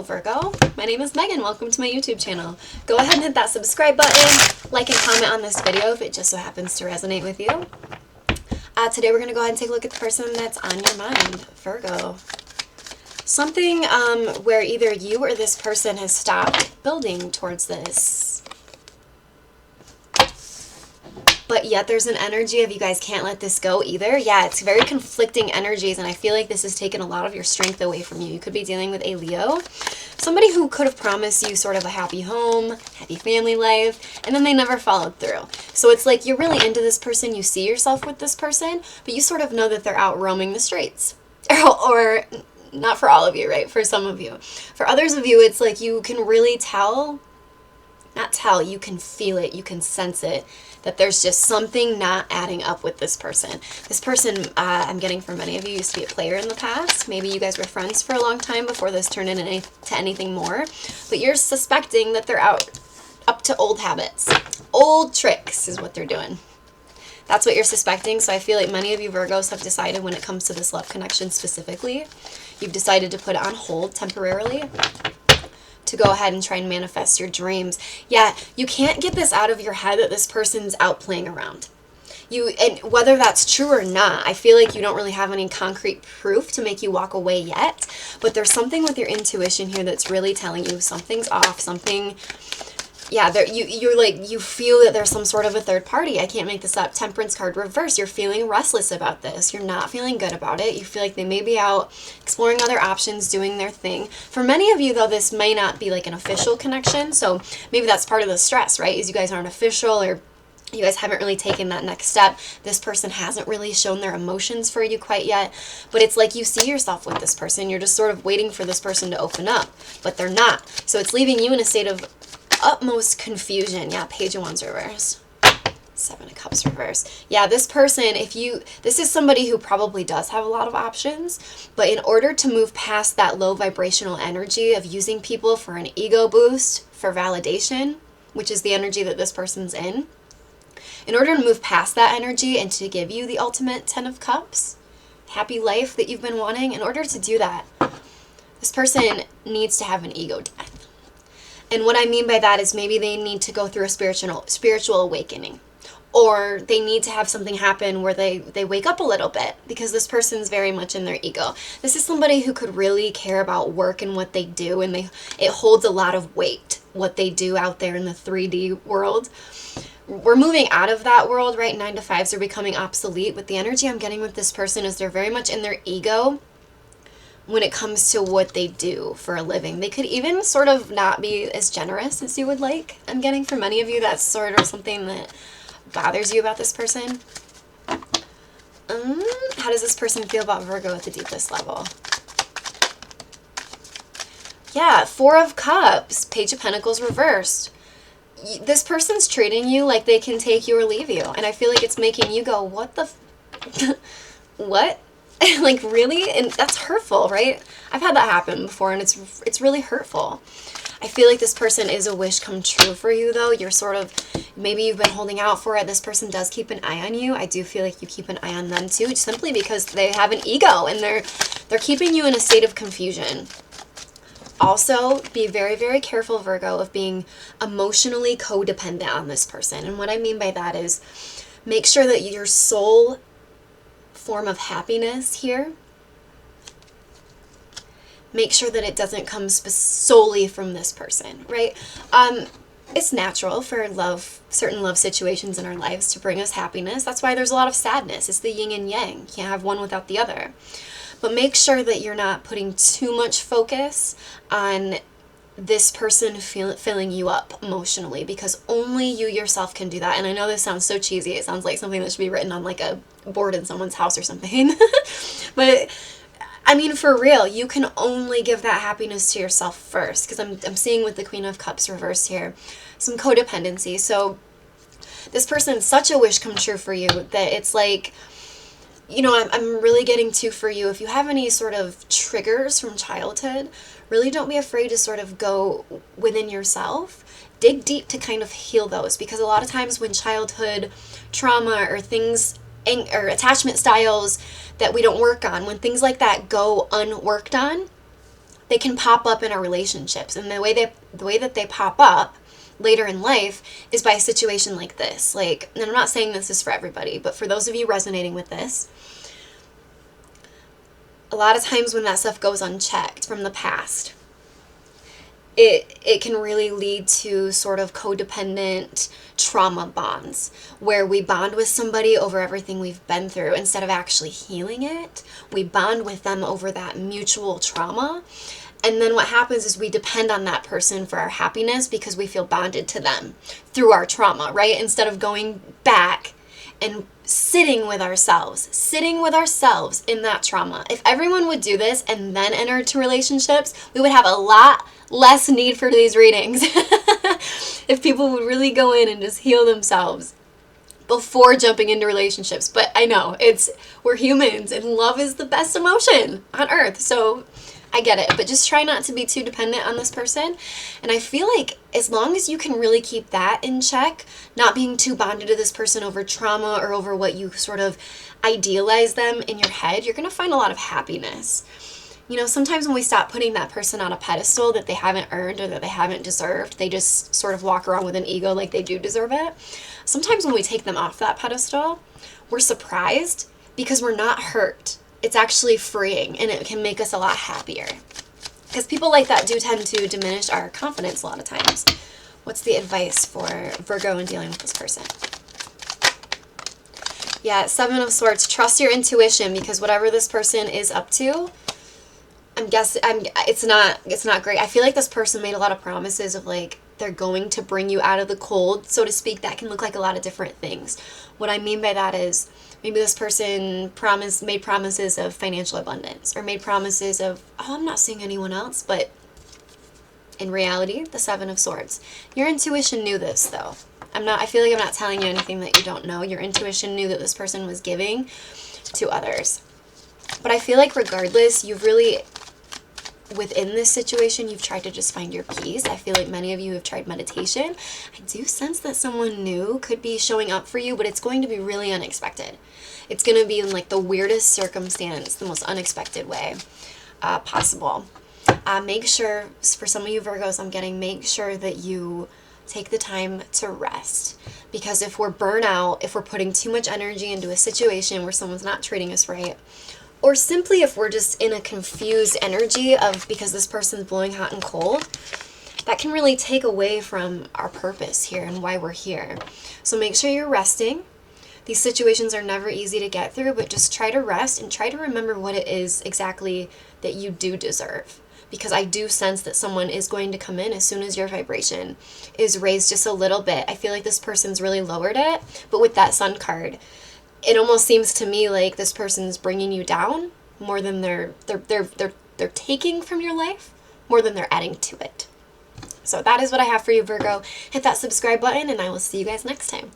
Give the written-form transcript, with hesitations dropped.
Hello Virgo, my name is Megan. Welcome to my YouTube channel. Go ahead and hit that subscribe button, like and comment on this video if it just so happens to resonate with you. Today we're going to go ahead and take a look at the person that's on your mind, Virgo. Something where either you or this person has stopped building towards this. But yet there's an energy of you guys can't let this go either. Yeah, it's very conflicting energies, and I feel like this has taken a lot of your strength away from you. You could be dealing with a Leo. Somebody who could have promised you sort of a happy home, happy family life, and then they never followed through. So it's like you're really into this person, you see yourself with this person, but you sort of know that they're out roaming the streets. Or not for all of you, right? For some of you. For others of you, it's like you can really tell, not tell, you can feel it, you can sense it, that there's just something not adding up with this person. This person, I'm getting for many of you, used to be a player in the past. Maybe you guys were friends for a long time before this turned into anything more. But you're suspecting that they're out up to old habits. Old tricks is what they're doing. That's what you're suspecting. So I feel like many of you Virgos have decided when it comes to this love connection specifically, you've decided to put it on hold temporarily, to go ahead and try and manifest your dreams. Yeah, you can't get this out of your head that this person's out playing around. And whether that's true or not, I feel like you don't really have any concrete proof to make you walk away yet, but there's something with your intuition here that's really telling you something's off, something, yeah, you feel that there's some sort of a third party. I can't make this up. Temperance card reverse. You're feeling restless about this. You're not feeling good about it. You feel like they may be out exploring other options, doing their thing. For many of you, though, this may not be like an official connection. So maybe that's part of the stress, right? Is you guys aren't official, or you guys haven't really taken that next step. This person hasn't really shown their emotions for you quite yet. But it's like you see yourself with this person. You're just sort of waiting for this person to open up, but they're not. So it's leaving you in a state of utmost confusion. Yeah, Page of Wands reverse. Seven of Cups reverse. Yeah, this person, this is somebody who probably does have a lot of options, but in order to move past that low vibrational energy of using people for an ego boost, for validation, which is the energy that this person's in order to move past that energy and to give you the ultimate 10 of Cups, happy life that you've been wanting, in order to do that, this person needs to have an ego death. And what I mean by that is maybe they need to go through a spiritual awakening, or they need to have something happen where they wake up a little bit, because this person's very much in their ego. This is somebody who could really care about work and what they do, and it holds a lot of weight, what they do out there in the 3D world. We're moving out of that world, right? 9 to 5s are becoming obsolete, but the energy I'm getting with this person is they're very much in their ego when it comes to what they do for a living. They could even sort of not be as generous as you would like. I'm getting for many of you that's sort of something that bothers you about this person. How does this person feel about Virgo at the deepest level? Yeah, 4 of Cups, Page of Pentacles reversed. This person's treating you like they can take you or leave you. And I feel like it's making you go, what the what? Like, really? And that's hurtful, right? I've had that happen before, and it's really hurtful. I feel like this person is a wish come true for you, though. You're sort of, maybe you've been holding out for it. This person does keep an eye on you. I do feel like you keep an eye on them too, simply because they have an ego, and they're keeping you in a state of confusion. Also, be very, very careful, Virgo, of being emotionally codependent on this person. And what I mean by that is, make sure that your soul form of happiness here, make sure that it doesn't come solely from this person, right? It's natural for certain love situations in our lives to bring us happiness. That's why there's a lot of sadness. It's the yin and yang. You can't have one without the other. But make sure that you're not putting too much focus on this person filling you up emotionally, because only you yourself can do that. And I know this sounds so cheesy. It sounds like something that should be written on like a board in someone's house or something. But I mean, for real, you can only give that happiness to yourself first, because I'm seeing with the Queen of Cups reversed here some codependency. So this person's such a wish come true for you that it's like, you know, I'm really getting to for you. If you have any sort of triggers from childhood, really don't be afraid to sort of go within yourself. Dig deep to kind of heal those, because a lot of times when childhood trauma or things or attachment styles that we don't work on, when things like that go unworked on, they can pop up in our relationships. And the way that they pop up later in life is by a situation like this. Like, and I'm not saying this is for everybody, but for those of you resonating with this, a lot of times when that stuff goes unchecked from the past, it can really lead to sort of codependent trauma bonds where we bond with somebody over everything we've been through. Instead of actually healing it, we bond with them over that mutual trauma. And then what happens is we depend on that person for our happiness because we feel bonded to them through our trauma, right? Instead of going back and sitting with ourselves in that trauma. If everyone would do this and then enter into relationships, we would have a lot less need for these readings. If people would really go in and just heal themselves before jumping into relationships. But I know, we're humans and love is the best emotion on earth. So I get it, but just try not to be too dependent on this person. And I feel like as long as you can really keep that in check, not being too bonded to this person over trauma or over what you sort of idealize them in your head, you're going to find a lot of happiness. You know, sometimes when we stop putting that person on a pedestal that they haven't earned or that they haven't deserved, they just sort of walk around with an ego like they do deserve it. Sometimes when we take them off that pedestal, we're surprised because we're not hurt. It's actually freeing and it can make us a lot happier. Because people like that do tend to diminish our confidence a lot of times. What's the advice for Virgo in dealing with this person? Yeah, Seven of Swords. Trust your intuition because whatever this person is up to, it's not great. I feel like this person made a lot of promises of like they're going to bring you out of the cold, so to speak. That can look like a lot of different things. What I mean by that is maybe this person made promises of financial abundance or made promises of, oh, I'm not seeing anyone else, but in reality, the Seven of Swords. Your intuition knew this though. I feel like I'm not telling you anything that you don't know. Your intuition knew that this person was giving to others. But I feel like regardless, you've really, within this situation, you've tried to just find your peace. I feel like many of you have tried meditation. I do sense that someone new could be showing up for you, but it's going to be really unexpected. It's going to be in like the weirdest circumstance, the most unexpected way possible. Make sure, for some of you Virgos, make sure that you take the time to rest. Because if we're burnout, if we're putting too much energy into a situation where someone's not treating us right, or simply if we're just in a confused energy of because this person's blowing hot and cold, that can really take away from our purpose here and why we're here. So make sure you're resting. These situations are never easy to get through, but just try to rest and try to remember what it is exactly that you do deserve. Because I do sense that someone is going to come in as soon as your vibration is raised just a little bit. I feel like this person's really lowered it, but with that Sun card, it almost seems to me like this person's bringing you down more than they're taking from your life, more than they're adding to it. So that is what I have for you, Virgo. Hit that subscribe button, and I will see you guys next time.